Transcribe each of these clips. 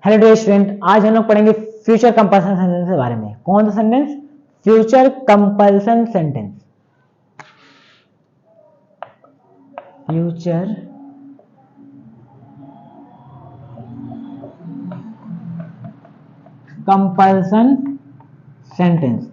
Hello dear student, आज हम लोग पढ़ेंगे फ्यूचर कंपल्सन सेंटेंस के बारे में। कौन सा sentence? Future compulsion sentence. Future compulsion sentence.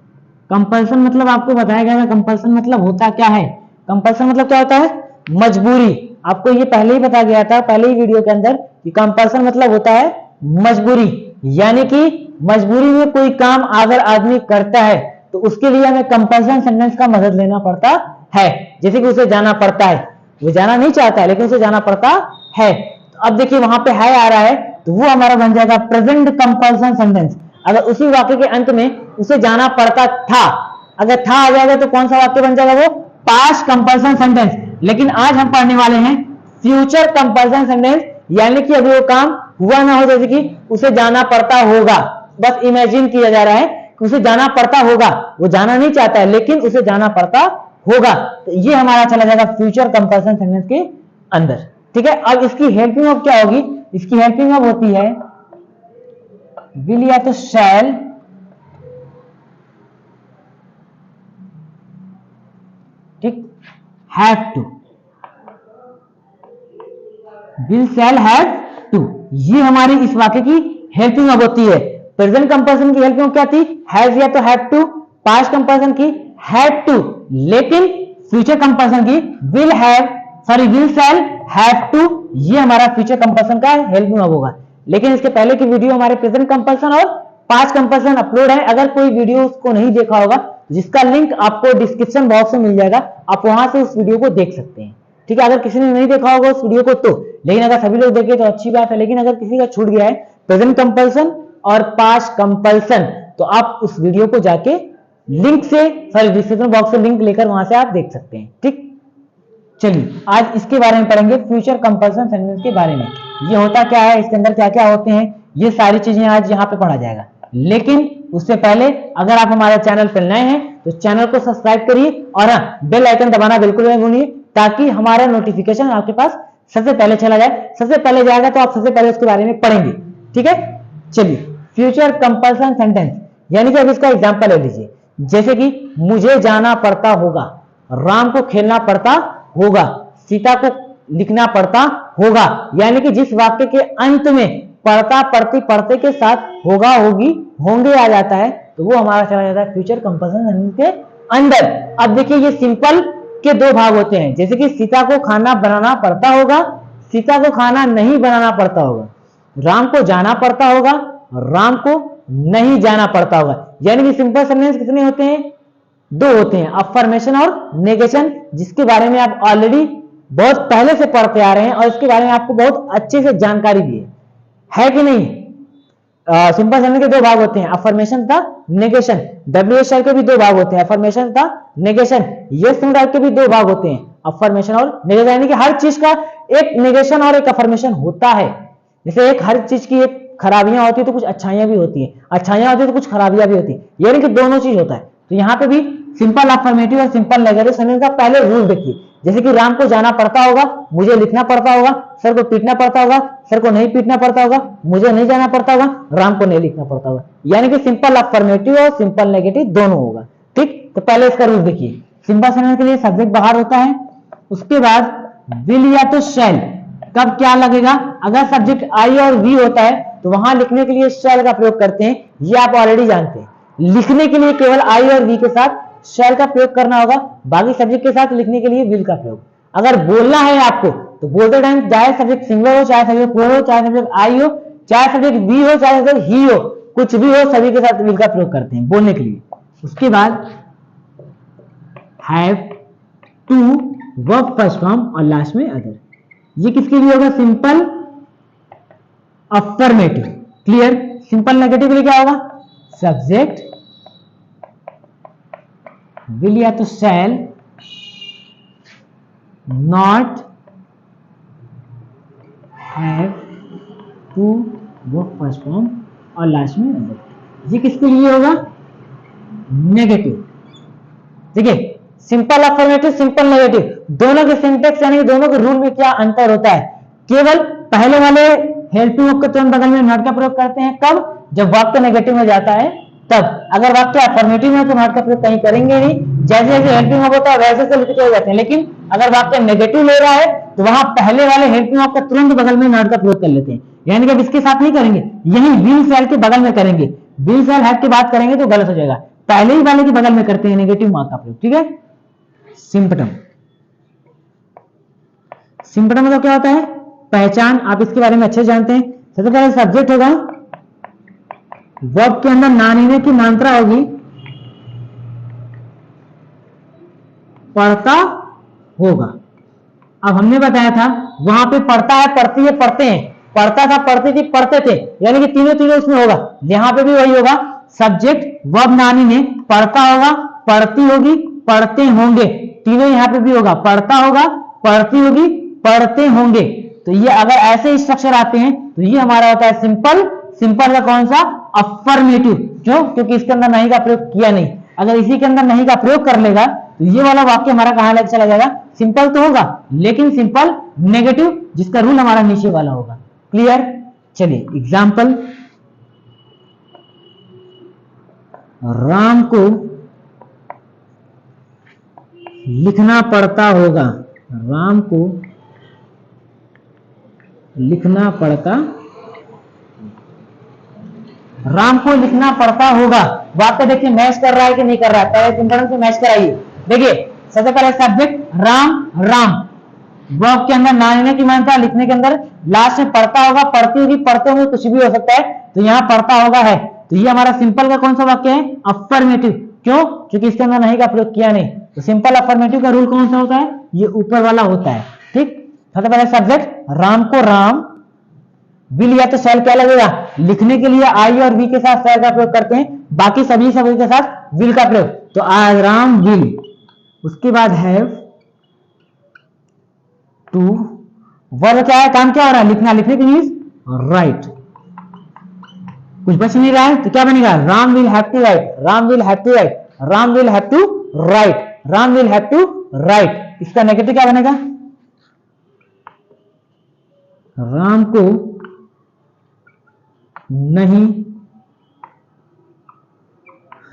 Compulsion मतलब आपको बताया गया था, कंपल्सन मतलब होता क्या है। कंपल्सन मतलब क्या होता है? मजबूरी। आपको ये पहले ही बताया गया था, पहले ही वीडियो के अंदर, कि कंपल्सन मतलब होता है मजबूरी। यानी कि मजबूरी में कोई काम अगर आदमी करता है तो उसके लिए हमें कंपल्सन सेंटेंस का मदद लेना पड़ता है। जैसे कि उसे जाना पड़ता है, वो जाना नहीं चाहता है लेकिन उसे जाना पड़ता है। तो अब देखिए वहां पे है आ रहा है तो वो हमारा बन जाएगा प्रेजेंट कंपल्सन सेंटेंस। अगर उसी वाक्य के अंत में उसे जाना पड़ता था, अगर था आ जाएगा तो कौन सा वाक्य बन जाएगा? वो पास्ट कंपल्सन सेंटेंस। लेकिन आज हम पढ़ने वाले हैं फ्यूचर कंपल्सन सेंटेंस, यानी कि अभी वो काम हुआ ना हो, जैसे कि उसे जाना पड़ता होगा। बस इमेजिन किया जा रहा है कि उसे जाना पड़ता होगा, वो जाना नहीं चाहता है लेकिन उसे जाना पड़ता होगा। तो ये हमारा चला जाएगा फ्यूचर कंपल्सन सेंटेंस के अंदर। ठीक है, अब इसकी हेल्पिंग ऑफ क्या होगी? इसकी हेल्पिंग ऑफ होती है विल या तो शैल, ठीक, have to. Will shall have to, ये हमारी इस वाक्य की हेल्पिंग ऑफ होती है। प्रेजेंट कंपल्सन की हेल्पिंग ऑफ क्या थी? हैज या तो हैव टू। पास्ट कंपल्सन की हैव टू, लेकिन फ्यूचर कंपल्सन की will have, sorry will shall have to, ये हमारा फ्यूचर कंपल्सन का हेल्पिंग ऑफ होगा। लेकिन इसके पहले की वीडियो हमारे प्रेजेंट कंपल्सन और पास्ट कंपल्सन अपलोड है। अगर कोई वीडियो उसको नहीं देखा होगा, जिसका लिंक आपको डिस्क्रिप्शन बॉक्स में मिल जाएगा, आप वहां से उस वीडियो को देख सकते हैं। ठीक है, अगर किसी ने नहीं देखा होगा उस वीडियो को तो, लेकिन अगर सभी लोग देखे तो अच्छी बात है। लेकिन अगर किसी का छूट गया है प्रेजेंट कंपल्सन और पास्ट कंपल्सन, तो आप उस वीडियो को जाके लिंक से, सॉरी डिस्क्रिप्शन बॉक्स से लिंक लेकर वहां से आप देख सकते हैं। ठीक, चलिए आज इसके बारे में पढ़ेंगे, फ्यूचर कंपल्सन सेंटेंस के बारे में। ये होता क्या है, इसके अंदर क्या क्या होते हैं, ये सारी चीजें आज यहाँ पे पढ़ा जाएगा। लेकिन उससे पहले अगर आप हमारे चैनल पर नए हैं तो चैनल को सब्सक्राइब करिए और हाँ, बेल आइकन दबाना बिल्कुल नहीं भूलिए, ताकि हमारा नोटिफिकेशन आपके पास सबसे पहले चला जाए। सबसे पहले जाएगा तो आप सबसे पहले उसके बारे में पढ़ेंगे। ठीक है, चलिए फ्यूचर कंपल्सन सेंटेंस, यानी कि अब इसका एग्जांपल ले लीजिए। जैसे कि मुझे जाना पड़ता होगा, राम को खेलना पड़ता होगा, सीता को लिखना पड़ता होगा। यानी कि जिस वाक्य के अंत में पढ़ता, पढ़ती, पढ़ते के साथ होगा, होगी, होंगे आ जाता है, तो वो हमारा चला जाता है फ्यूचर कंपल्सन सेंटेंस के अंदर। अब देखिए ये सिंपल के दो भाग होते हैं। जैसे कि सीता को खाना बनाना पड़ता होगा, सीता को खाना नहीं बनाना पड़ता होगा। राम को जाना पड़ता होगा, राम को नहीं जाना पड़ता होगा। यानी कि सिंपल सेंटेंस कितने होते हैं? दो होते हैं, अफर्मेशन और नेगेशन, जिसके बारे में आप ऑलरेडी बहुत पहले से पढ़ते आ रहे हैं और इसके बारे में आपको बहुत अच्छे से जानकारी भी है कि नहीं? सिंपल सेंटेंस के दो भाग होते हैं, अफर्मेशन था नेगेशन। WH के भी दो भाग होते हैं, अफर्मेशन था नेगेशन। यस के भी दो भाग होते हैं, अफर्मेशन और नेगेशन। यानी कि हर चीज का एक नेगेशन और एक अफर्मेशन होता है। जैसे एक हर चीज की एक खराबियां होती है तो कुछ अच्छाइयां भी होती है, अच्छाइयां होती है तो कुछ खराबियां भी होती है, यानी कि दोनों चीज होता है। तो यहाँ पे भी सिंपल अफर्मेटिव और सिंपल नेगेटिव सेंटेंस का पहले रूल देखिए। जैसे कि राम को जाना पड़ता होगा, मुझे लिखना पड़ता होगा, सर को पीटना पड़ता होगा, सर को नहीं पीटना पड़ता होगा, मुझे नहीं जाना पड़ता होगा, राम को नहीं लिखना पड़ता होगा। यानी कि सिंपल अफर्मेटिव और सिंपल नेगेटिव दोनों होगा। ठीक, तो पहले इसका रूल देखिए। सिंपल सेंटेंस के लिए सब्जेक्ट बाहर होता है, उसके बाद विल या तो शैल, कब क्या लगेगा? अगर सब्जेक्ट आई और वी होता है तो वहां लिखने के लिए शैल का प्रयोग करते हैं, ये आप ऑलरेडी जानते हैं। लिखने के लिए केवल आई और वी के साथ शैल का प्रयोग करना होगा, बाकी सब्जेक्ट के साथ लिखने के लिए विल का प्रयोग। अगर बोलना है आपको तो बोलते टाइम चाहे सब्जेक्ट सिंगुलर हो, चाहे सब्जेक्ट प्लूरल हो, चाहे सब्जेक्ट आई हो, चाहे सब्जेक्ट वी हो, चाहे सब्जेक्ट ही हो, कुछ भी हो, सभी के साथ विल का प्रयोग करते हैं बोलने के लिए। उसके बाद have to, verb first form और लास्ट में अदर। ये किसके लिए होगा? Simple affirmative. Clear? Simple negative के लिए क्या होगा? सब्जेक्ट विल या तो shall, not have to, verb first form और लास्ट में अदर। ये किसके लिए होगा? नेगेटिव। ठीक है, सिंपल अफर्मेटिव, सिंपल नेगेटिव, दोनों के सिंटेक्स यानी दोनों के रूल में क्या अंतर होता है? केवल पहले वाले हेल्पिंग वर्ब के तुरंत बगल में नॉट का प्रयोग करते हैं कब? जब वाक्य नेगेटिव में जाता है तब। अगर वाक्य अफर्मेटिव में तो नॉट का प्रयोग कहीं करेंगे नहीं, जैसे जैसे हेल्पिंग वर्ब होता है वैसे वैसे लिखते हो जाते हैं। लेकिन अगर वाक्य नेगेटिव ले रहा है तो वहां पहले वाले हेल्पिंग वर्ब का तुरंत बगल में नॉट का प्रयोग कर लेते हैं। यानी कि अब इसके साथ नहीं करेंगे, यही विल शैल के बगल में करेंगे। विल शैल हैव की बात करेंगे तो गलत हो जाएगा, पहले ही वाले के बगल में करते हैं नेगेटिव मार्क का प्रयोग। ठीक है, सिम्पटम। सिम्पटम मतलब क्या होता है? पहचान। आप इसके बारे में अच्छे जानते हैं। सबसे पहले सब्जेक्ट होगा, वर्ब के अंदर नानीने की मात्रा होगी, पढ़ता होगा। अब हमने बताया था वहां पे पढ़ता है, पढ़ती है, पढ़ते हैं, पढ़ता था, पढ़ती थी, पढ़ते थे, यानी कि तीनों तीनों इसमें होगा। यहां पे भी वही होगा, सब्जेक्ट वर्ब नानीने, पढ़ता होगा, पढ़ती होगी, पढ़ते होंगे, तीनों यहां पे भी होगा, पढ़ता होगा, पढ़ती होगी, पढ़ते होंगे। तो ये अगर ऐसे स्ट्रक्चर आते हैं तो ये हमारा होता है सिंपल। सिंपल का कौन सा? अफर्मेटिव। क्यों? क्योंकि इसके अंदर नहीं का प्रयोग किया नहीं। अगर इसी के अंदर नहीं का प्रयोग कर लेगा तो ये वाला वाक्य हमारा कहां लग चला जाएगा? सिंपल तो होगा लेकिन सिंपल नेगेटिव, जिसका रूल हमारा नीचे वाला होगा। क्लियर? चलिए एग्जाम्पल, राम को लिखना पड़ता होगा, राम को लिखना पड़ता, राम को लिखना पड़ता होगा। वाक्य देखिए मैच कर रहा है कि नहीं कर रहा है, पहले सिंपल से मैच कराइए। देखिए सबसे पहले सब्जेक्ट राम, राम, वर्ब के अंदर नानीने की मात्रा, लिखने के अंदर लास्ट में पढ़ता होगा, पढ़ती होगी, पढ़ते होंगे, कुछ भी हो सकता है। तो यहाँ पढ़ता होगा है, तो ये हमारा सिंपल का कौन सा वाक्य है? अफर्मेटिव। क्यों? क्योंकि इसके अंदर नहीं का प्रयोग किया नहीं। तो सिंपल अफर्मेटिव का रूल कौन सा होता है? ये ऊपर वाला होता है। ठीक, सबसे पहले सब्जेक्ट राम को राम, विल या तो शैल क्या लगेगा? लिखने के लिए आई और वी के साथ शैल का प्रयोग करते हैं, बाकी सभी के साथ विल का प्रयोग। तो आज राम विल, उसके बाद हैव टू, वर्ब क्या है? काम क्या हो रहा है? लिखना। लिखने की मीन्स राइट। कुछ बच नहीं रहा है तो क्या बनेगा? Ram will have to write, Ram will have to write, Ram will have to write, Ram will have to write. इसका नेगेटिव क्या बनेगा? राम को नहीं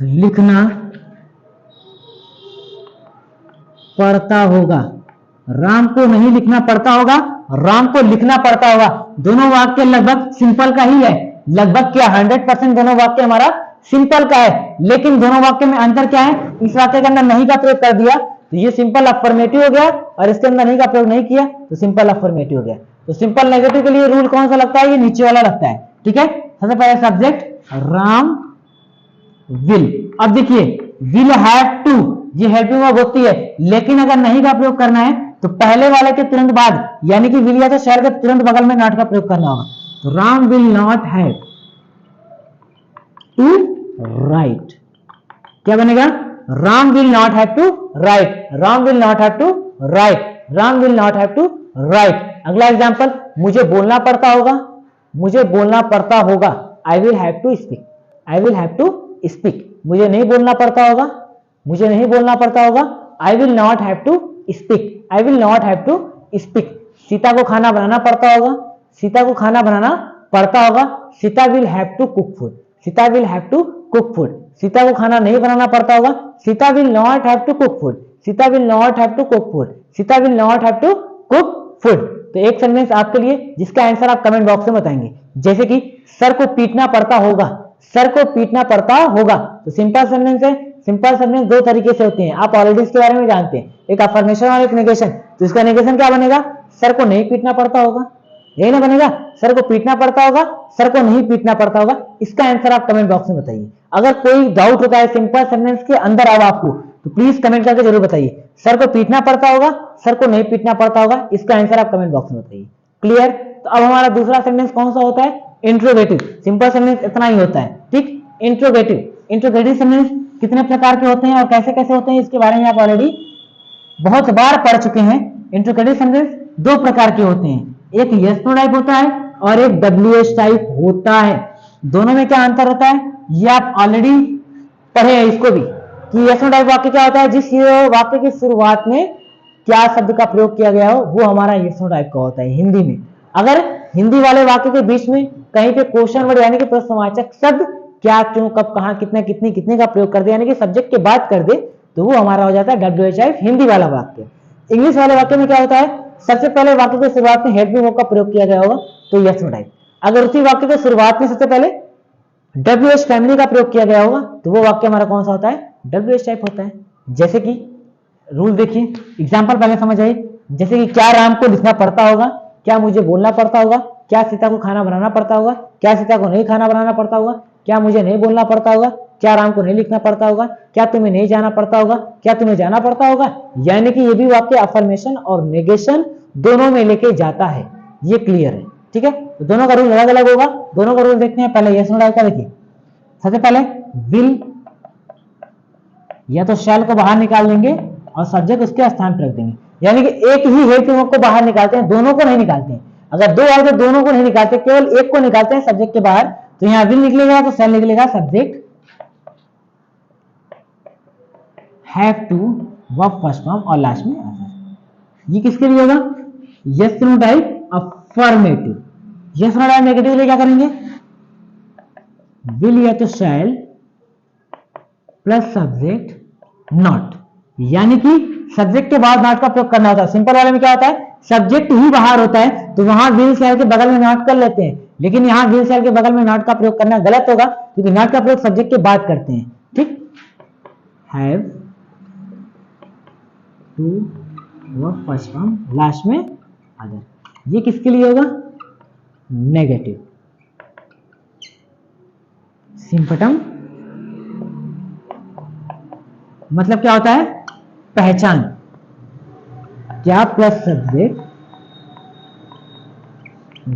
लिखना पड़ता होगा, राम को नहीं लिखना पड़ता होगा, राम को लिखना पड़ता होगा। दोनों वाक्य लगभग सिंपल का ही है, लगभग क्या 100% दोनों वाक्य हमारा सिंपल का है। लेकिन दोनों वाक्य में अंतर क्या है? इस वाक्य के अंदर नहीं का प्रयोग कर दिया तो ये सिंपल अफर्मेटिव हो गया, और इसके अंदर नहीं का प्रयोग नहीं किया तो सिंपल अफर्मेटिव हो गया। तो सिंपल नेगेटिव के लिए रूल कौन सा लगता है? ये नीचे वाला लगता है। ठीक है, सबसे पहले सब्जेक्ट राम विल। अब देखिए विल हैव टू, ये हेल्पिंग वर्ब होती है, लेकिन अगर नहीं का प्रयोग करना है तो पहले वाले के तुरंत बाद, यानी कि विल या तो शैल के तुरंत बगल में नॉट का प्रयोग करना होगा। तो Ram will not have to write, क्या बनेगा? Ram will not have to write, Ram will not have to write, Ram will not have to write. अगला एग्जांपल, मुझे बोलना पड़ता होगा, मुझे बोलना पड़ता होगा, I will have to speak, I will have to speak. मुझे नहीं बोलना पड़ता होगा, मुझे नहीं बोलना पड़ता होगा, I will not have to speak, I will not have to speak. Sita को खाना बनाना पड़ता होगा, सीता को खाना बनाना पड़ता होगा, Sita will have to cook food, Sita will have to cook food. Sita को खाना नहीं बनाना पड़ता होगा, Sita will not have to cook food, Sita will not have to cook food, Sita will not have to cook food. तो एक सेंटेंस आपके लिए जिसका आंसर आप कमेंट बॉक्स में बताएंगे, जैसे कि सर को पीटना पड़ता होगा, सर को पीटना पड़ता होगा। तो सिंपल सेंटेंस है। सिंपल सेंटेंस दो तरीके से होते हैं, आप ऑलरेडी इसके बारे में जानते हैं, एक अफर्मेशन और एक नेगेशन। तो इसका नेगेशन क्या बनेगा? सर को नहीं पीटना पड़ता होगा, यही ना बनेगा? सर को पीटना पड़ता होगा, सर को नहीं पीटना पड़ता होगा। इसका आंसर आप कमेंट बॉक्स में बताइए। अगर कोई डाउट होता है सिंपल सेंटेंस के अंदर अब आपको, तो प्लीज कमेंट करके जरूर बताइए। सर को पीटना पड़ता होगा, सर को नहीं पीटना पड़ता होगा, इसका आंसर आप कमेंट बॉक्स में बताइए। क्लियर? तो अब हमारा दूसरा सेंटेंस कौन सा होता है? इंट्रोगेटिव। सिंपल सेंटेंस इतना ही होता है। ठीक, इंट्रोगेटिव। इंट्रोगेटिव सेंटेंस कितने प्रकार के होते हैं और कैसे कैसे होते हैं, इसके बारे में आप ऑलरेडी बहुत बार पढ़ चुके हैं। इंट्रोगेटिव सेंटेंस दो प्रकार के होते हैं, एक यस नो टाइप होता है और एक WH टाइप होता है। दोनों में क्या अंतर होता है ये आप ऑलरेडी पढ़े हैं इसको भी, कि यस नो टाइप वाक्य क्या होता है? जिस वाक्य की शुरुआत में क्या शब्द का प्रयोग किया गया हो वो हमारा यस नो टाइप का होता है हिंदी में। अगर हिंदी वाले वाक्य के बीच में कहीं पे क्वेश्चन वर्ड यानी कि प्रश्नवाचक शब्द क्या, क्यों, कब, कहां, कितने, कितनी, कितने का प्रयोग कर दे यानी कि सब्जेक्ट के बाद कर दे तो वो हमारा हो जाता है WHIF हिंदी वाला वाक्य। इंग्लिश वाले वाक्य में क्या होता है, सबसे पहले वाक्य की शुरुआत में हेल्पिंग वर्ब का प्रयोग किया गया होगा तो यस नो टाइप। अगर उसी वाक्य के शुरुआत में सबसे पहले WH फैमिली का प्रयोग किया गया होगा तो वो वाक्य हमारा कौन सा होता है, WH टाइप होता है। जैसे कि रूल देखिए, एग्जाम्पल पहले समझ आइए। जैसे कि क्या राम को लिखना पड़ता होगा, क्या मुझे बोलना पड़ता होगा, क्या सीता को खाना बनाना पड़ता होगा, क्या सीता को नहीं खाना बनाना पड़ता होगा, क्या मुझे नहीं बोलना पड़ता होगा, क्या राम को नहीं लिखना पड़ता होगा, क्या तुम्हें नहीं जाना पड़ता होगा, क्या तुम्हें जाना पड़ता होगा। यानी कि ये भी वाक्य अफर्मेशन और नेगेशन दोनों में लेके जाता है, ये क्लियर है, ठीक है। तो दोनों का रूल अलग अलग होगा, दोनों का रूल देखते हैं। पहले यस नो टाइप का देखिए, सबसे पहले विल या तो शैल को बाहर निकाल देंगे और सब्जेक्ट उसके स्थान पर रख देंगे, यानी कि एक ही हेल्पिंग वर्ब को बाहर निकालते हैं, दोनों को नहीं निकालते हैं। अगर दो आए तो दोनों को नहीं निकालते, केवल एक को निकालते हैं सब्जेक्ट के बाहर। तो यहाँ विल निकलेगा तो शैल निकलेगा, subject have to verb first form और लास्ट में आंसर। ये किसके लिए होगा, yes no type affirmative. Yes no type negative लिए क्या करेंगे, विल या तो शैल प्लस सब्जेक्ट नॉट, यानी कि सब्जेक्ट के बाद नॉट का प्रयोग करना होता है। सिंपल वाले में क्या होता है, सब्जेक्ट ही बाहर होता है तो वहां विल शैल के बगल में नॉट कर लेते हैं, लेकिन यहाँ विल शैल के बगल में नॉट का प्रयोग करना गलत होगा क्योंकि नॉट का प्रयोग सब्जेक्ट के बाद करते हैं, ठीक। Have to verb first form last में अदर, ये किसके लिए होगा, नेगेटिव। सिंपटम मतलब क्या होता है, पहचान। क्या प्लस सब्जेक्ट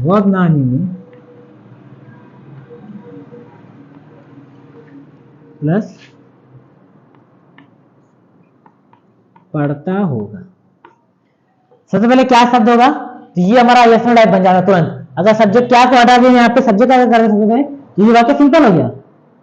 वर्ब नानी में प्लस पढ़ता होगा। सबसे पहले क्या शब्द होगा, तो ये हमारा यस नो टाइप बन जाता तुरंत। अगर सब्जेक्ट क्या को हटा दें यहाँ पे सब्जेक्ट अगर कर दें तो ये वाक्य सिंपल हो गया।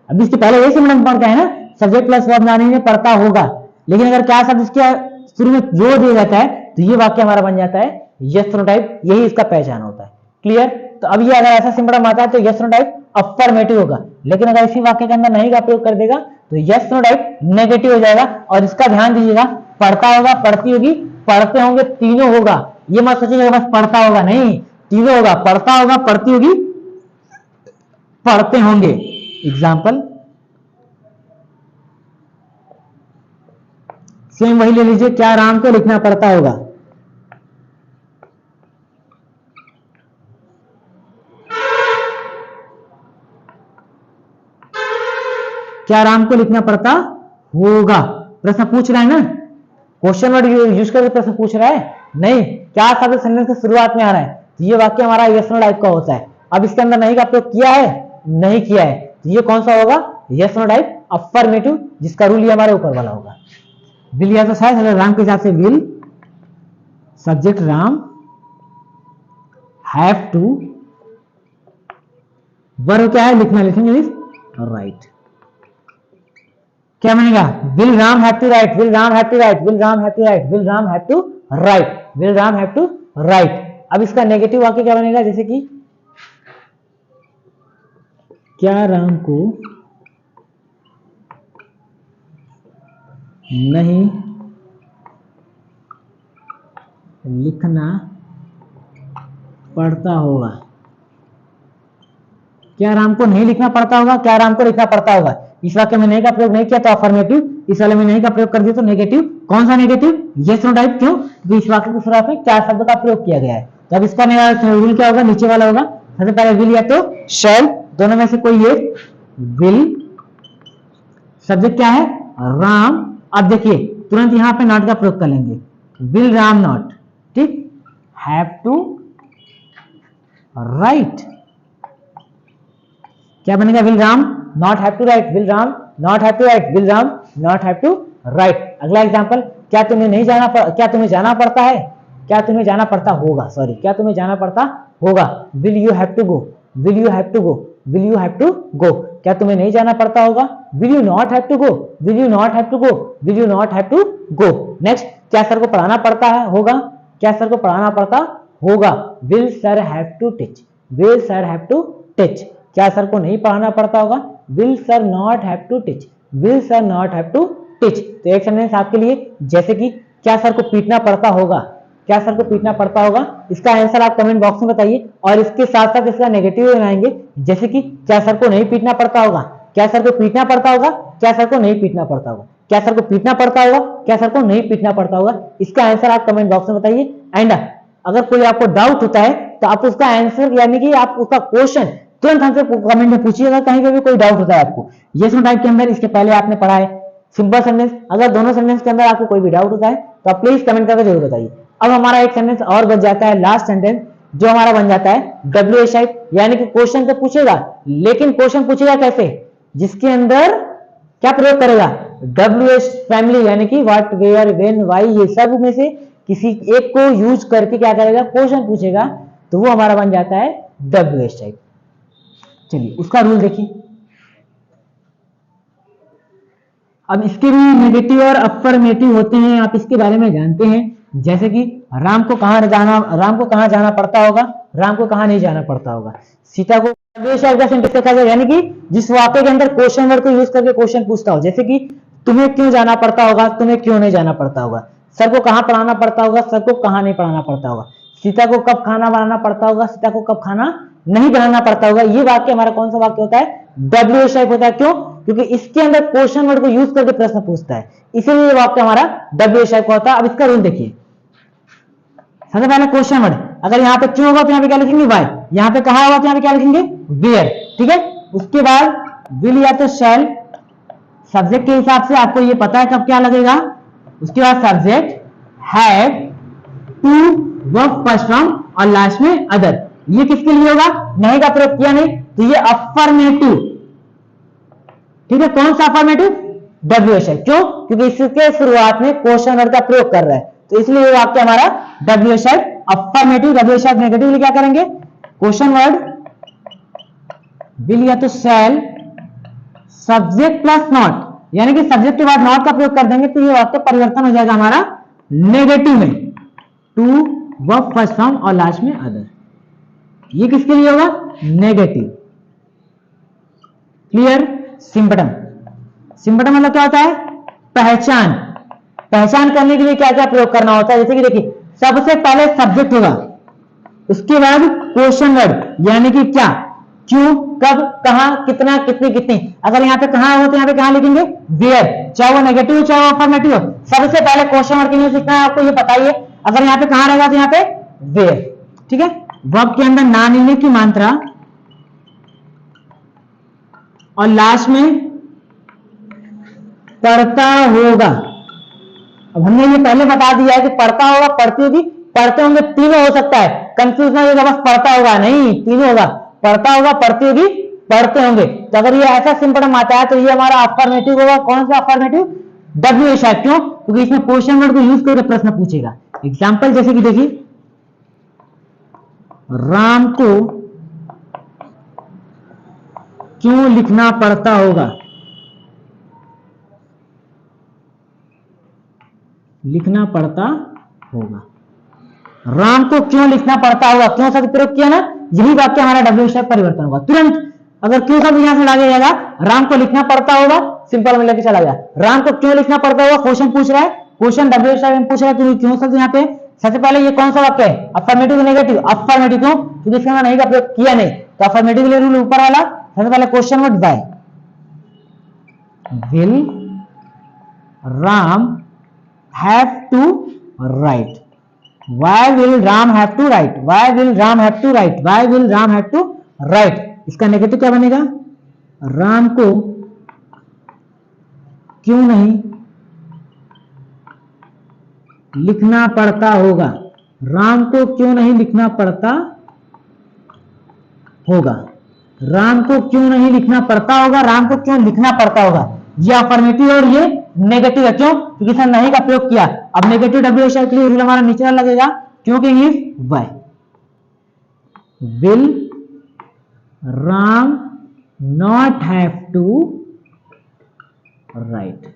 अब इसके पहले यही सिंपल पढ़ का है ना, सब्जेक्ट प्लस वर्ब नानी में पढ़ता होगा, लेकिन अगर क्या शब्द इसके शुरू में जोड़ दिया जाता है तो ये वाक्य हमारा बन जाता है यस नो टाइप, यही इसका पहचान होता है। क्लियर। तो अब ये अगर ऐसा सिंपल आता है तो यस नो टाइप अफर्मेटिव होगा, लेकिन अगर इसी वाक्य के अंदर नहीं का प्रयोग कर देगा तो यस नो टाइप नेगेटिव हो जाएगा। और इसका ध्यान दीजिएगा, पढ़ता होगा, पढ़ती होगी, पढ़ते होंगे, तीनों होगा। ये मत सोचिएगा बस पढ़ता होगा, नहीं, तीनों होगा, पढ़ता होगा, पढ़ती होगी, पढ़ते होंगे। एग्जाम्पल सेम वही ले लीजिए, क्या राम को लिखना पड़ता होगा, क्या राम को लिखना पड़ता होगा। प्रश्न पूछ रहा है ना, क्वेश्चन वर्ड यूज करके प्रश्न पूछ रहा है, नहीं, क्या शब्द सेंटेंस की शुरुआत में आ रहा है, तो ये वाक्य हमारा यस नो टाइप का होता है। अब इसके अंदर नहीं का प्रयोग किया है, नहीं किया है, तो ये कौन सा होगा, यस नो टाइप अफर्मेटिव, जिसका रूल ये हमारे ऊपर वाला होगा। विल या तो शायद राम के हिसाब से will, subject Ram, have to, verb क्या है, लिखना, लिखेंगे राइट। क्या बनेगा, will Ram have to write, will Ram have to write, will Ram have to write, will Ram have to write, will Ram have to write. अब इसका नेगेटिव वाक्य क्या बनेगा, जैसे कि क्या राम को नहीं लिखना पड़ता होगा, क्या राम को नहीं लिखना पड़ता होगा, क्या राम को लिखना पड़ता होगा। इस वाक्य में नहीं का प्रयोग नहीं किया तो अफर्मेटिव, इस वाले में नहीं का प्रयोग कर दिया तो नेगेटिव। कौन सा नेगेटिव, यस नो टाइप, क्यों, क्योंकि इस वाक्य की शुरुआत में क्या शब्द का प्रयोग किया गया है। तो अब इसका रूल क्या होगा, नीचे वाला होगा। सबसे पहले विल या तो शैल, दोनों में से कोई एक, विल, सब्जेक्ट क्या है, राम। अब देखिए तुरंत यहां पे नॉट का प्रयोग कर लेंगे, विल राम नॉट, ठीक, हैव टू राइट, क्या बनेगा, will Ram not have to write, will Ram not have to write, will Ram not have to write. अगला एग्जांपल, क्या तुम्हें नहीं जाना क्या तुम्हें जाना पड़ता है, क्या तुम्हें जाना पड़ता होगा, सॉरी, क्या तुम्हें जाना पड़ता होगा, will you have to go, will you have to go, will you have to go. क्या तुम्हें नहीं जाना पड़ता होगा, will you not have to go, will you not have to go, will you not have to go. Next, क्या sir को पढ़ाना पड़ता है होगा, क्या सर को पढ़ाना पड़ता होगा, will sir have to teach, will sir have to teach, क्या सर को नहीं पढ़ाना पड़ता होगा, will sir not have to teach, will sir not have to teach. तो एक सेंटेंस आपके लिए, जैसे कि क्या सर को पीटना पड़ता होगा, क्या सर को पीटना पड़ता होगा, इसका आंसर आप कमेंट बॉक्स में बताइए। और इसके साथ साथ इसका नेगेटिव बनाएंगे, जैसे कि क्या सर को नहीं पीटना पड़ता होगा, क्या सर को पीटना पड़ता होगा, क्या सर को नहीं पीटना पड़ता होगा, क्या सर को पीटना पड़ता होगा, क्या सर को नहीं पीटना पड़ता होगा। इसका आंसर आप कमेंट बॉक्स में बताइए। एंड अगर कोई आपको डाउट होता है तो आप उसका आंसर यानी कि आप उसका क्वेश्चन तुरंत हमसे कमेंट में पूछिएगा, कहीं पे भी कोई डाउट होता है आपको। यस नो टाइप के अंदर इसके पहले आपने पढ़ा है सिंपल सेंटेंस, अगर दोनों सेंटेंस के अंदर आपको कोई भी डाउट होता है तो आप प्लीज कमेंट करके जरूर बताइए। अब हमारा एक सेंटेंस और बच जाता है, लास्ट सेंटेंस, जो हमारा बन जाता है डब्ल्यू टाइप, यानी कि क्वेश्चन तो पूछेगा, लेकिन क्वेश्चन पूछेगा कैसे, जिसके अंदर क्या प्रयोग करेगा, डब्ल्यू फैमिली, यानी कि व्हाट, वेयर, व्हेन, व्हाई, ये सब में से किसी एक को यूज करके क्या करेगा, क्वेश्चन पूछेगा, तो वो हमारा बन जाता है डब्ल्यू टाइप। चलिए उसका रूल देखिए। अब इसके भी नेगेटिव और अफर्मेटिव होते हैं, आप इसके बारे में जानते हैं। जैसे कि राम को कहां जाना पड़ता होगा, राम को कहां नहीं जाना पड़ता होगा, सीता को का सेंटेंस देखा जाए, यानी कि जिस वाक्य के अंदर क्वेश्चन वर्ड को यूज करके क्वेश्चन पूछता हो, जैसे कि तुम्हें क्यों जाना पड़ता होगा, तुम्हें क्यों नहीं जाना पड़ता होगा, सर को कहां पढ़ाना पड़ता होगा, सर को कहां नहीं पढ़ाना पड़ता होगा, सीता को कब खाना बनाना पड़ता होगा, सीता को कब खाना नहीं बनाना पड़ता होगा। ये वाक्य हमारा कौन सा वाक्य होता है, डब्ल्यू टाइप होता है। क्यों, क्योंकि इसके अंदर क्वेश्चन वर्ड को यूज करके प्रश्न पूछता है, इसीलिए वाक्य हमारा डब्ल्यू टाइप का होता है। अब इसका रूल देखिए, सबसे पहले क्वेश्चन वर्ड, अगर यहाँ पे क्यों होगा तो यहाँ पे क्या लिखेंगे, वाई, यहाँ पे कहा होगा तो यहाँ पे क्या लिखेंगे, वेयर, ठीक है। उसके बाद विल या तो शैल, सब्जेक्ट के हिसाब से आपको ये पता है कब क्या लगेगा। उसके बाद subject, have, to, verb first form और लास्ट में अदर। ये किसके लिए होगा, नहीं का प्रयोग किया नहीं, तो ये अफर्मेटिव, ठीक है। कौन सा अफर्मेटिव, डब्ल्यू टाइप, क्यों, क्योंकि इसके शुरुआत में क्वेश्चन वर्ड का प्रयोग कर रहा है, तो इसलिए ये वाक्य हमारा W type affirmative. W type negative लिए क्या करेंगे, क्वेश्चन वर्ड विल या तो शैल, सब्जेक्ट प्लस नॉट, यानी कि सब्जेक्ट के बाद नॉट का प्रयोग कर देंगे तो ये वाक्य परिवर्तन हो जाएगा हमारा नेगेटिव में, टू, वर्ब फर्स्ट फॉर्म और लास्ट में अदर। ये किसके लिए होगा, नेगेटिव। क्लियर। सिंपटम, सिंपटम मतलब क्या होता है, पहचान, पहचान करने के लिए क्या क्या प्रयोग करना होता है। जैसे कि देखिए, सबसे पहले सब्जेक्ट होगा, उसके बाद क्वेश्चन वर्ड, यानी कि क्या, क्यों, कब, कहां, कितना, कितनी, कितनी। अगर यहाँ पे कहां हो तो यहाँ पे कहां लिखेंगे, वेयर, चाहे वो नेगेटिव हो चाहे वो अफर्मेटिव हो, सबसे पहले क्वेश्चन वर्ड के लिए सीखना है आपको, ये बताइए। अगर यहाँ पे कहां रहेगा तो यहाँ पे वेयर, ठीक है। वर्ब के अंदर ना मिलने की मात्रा और लास्ट में पढ़ता होगा। अब हमने ये पहले बता दिया है कि पढ़ता होगा, पढ़ती होगी, पढ़ते होंगे, तीनों हो सकता है, कंफ्यूज ना होगा, बस पढ़ता होगा नहीं, तीनों होगा, पढ़ता होगा, पढ़ती होगी, पढ़ते होंगे। तो अगर ये ऐसा सिंपटम आता है तो ये हमारा अफर्मेटिव होगा। कौन सा अफर्मेटिव, डब्ल्यू टाइप, क्यों, क्योंकि इसमें क्वेश्चन वर्ड को यूज करके प्रश्न पूछेगा। एग्जाम्पल जैसे कि देखिए, राम को क्यों लिखना पड़ता होगा, लिखना पड़ता होगा, राम को क्यों लिखना पड़ता होगा, क्यों शब्द प्रयोग किया ना, यही वाक्य हमारा डब्ल्यू टाइप परिवर्तन होगा तुरंत। अगर क्यों शब्द यहां से लाया जाएगा, राम को लिखना पड़ता होगा, सिंपल में लेके चला गया, राम को क्यों लिखना पड़ता होगा, क्वेश्चन पूछ रहा है, क्वेश्चन डब्ल्यू टाइप में पूछ रहा है, क्यों शब्द यहाँ पे। सबसे पहले ये कौन सा वाक्य है, अफर्मेटिव नेगेटिव, अफर्मेटिव, क्यों, क्योंकि इसका नहीं का प्रयोग किया नहीं, तो अफर्मेटिव रूल ऊपर वाला। सबसे पहले question word by, will Ram have to write, why will Ram have to write, why will Ram have to write, why will Ram have to write। इसका नेगेटिव क्या बनेगा, राम को क्यों नहीं लिखना पड़ता होगा, राम को क्यों नहीं लिखना पड़ता होगा, राम को क्यों नहीं लिखना पड़ता होगा, राम को क्यों लिखना पड़ता होगा। ये अफर्मेटिव और ये नेगेटिव है, क्यों, क्योंकि इसने नहीं का प्रयोग किया। अब नेगेटिव डब्ल्यू टाइप के लिए रूल हमारा नीचे लगेगा, क्योंकि why, will Ram not have to write.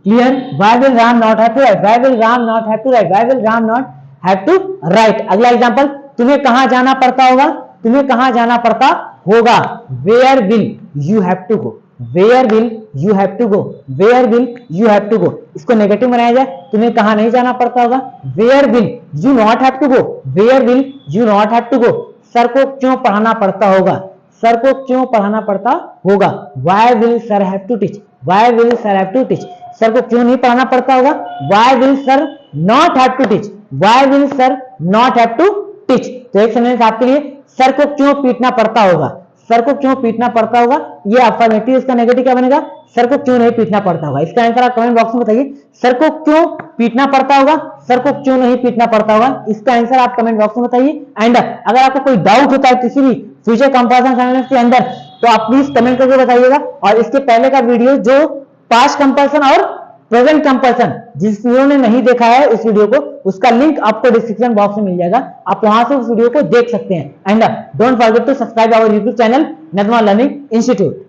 Clear, why will Ram not have to write, why will Ram not have to write, why will Ram not have to write. अगला एग्जांपल, तुम्हें कहां जाना पड़ता होगा, तुम्हें कहां जाना पड़ता होगा, where will you have to go, where will you have to go, where will you have to go. इसको नेगेटिव बनाया जाए, तुम्हें कहां नहीं जाना पड़ता होगा, where will you not have to go, where will you not have to go. Sir को क्यों पढ़ाना पड़ता होगा, सर को क्यों पढ़ाना पड़ता होगा, why will sir have to teach, why will sir have to teach. Sir को क्यों नहीं पढ़ाना पड़ता होगा, why will sir not have to teach, why will sir not have to teach. तो एक सेंटेंस आपके लिए, सर को क्यों पीटना पड़ता होगा, सर को क्यों पीटना पड़ता होगा, ये अफर्मेटिव, इसका नेगेटिव क्या बनेगा, सर को क्यों नहीं पीटना पड़ता होगा। इसका आंसर आप कमेंट बॉक्स में बताइए, सर को क्यों पीटना पड़ता होगा, सर को क्यों नहीं पीटना पड़ता होगा, इसका आंसर आप कमेंट बॉक्स में बताइए। एंड अगर आपको कोई डाउट होता है किसी भी फ्यूचर कंपैरिजन सेंटेंस के अंदर, तो आप प्लीज कमेंट करके बताइएगा। और इसके पहले का वीडियो जो पास्ट कंपैरिजन और प्रेजेंट कंपैरिजन, जिस वीडियो ने नहीं देखा है उस वीडियो को, उसका लिंक आपको डिस्क्रिप्शन बॉक्स में मिल जाएगा, आप वहां से उस वीडियो को देख सकते हैं। And don't forget to subscribe our YouTube channel Nadma learning institute.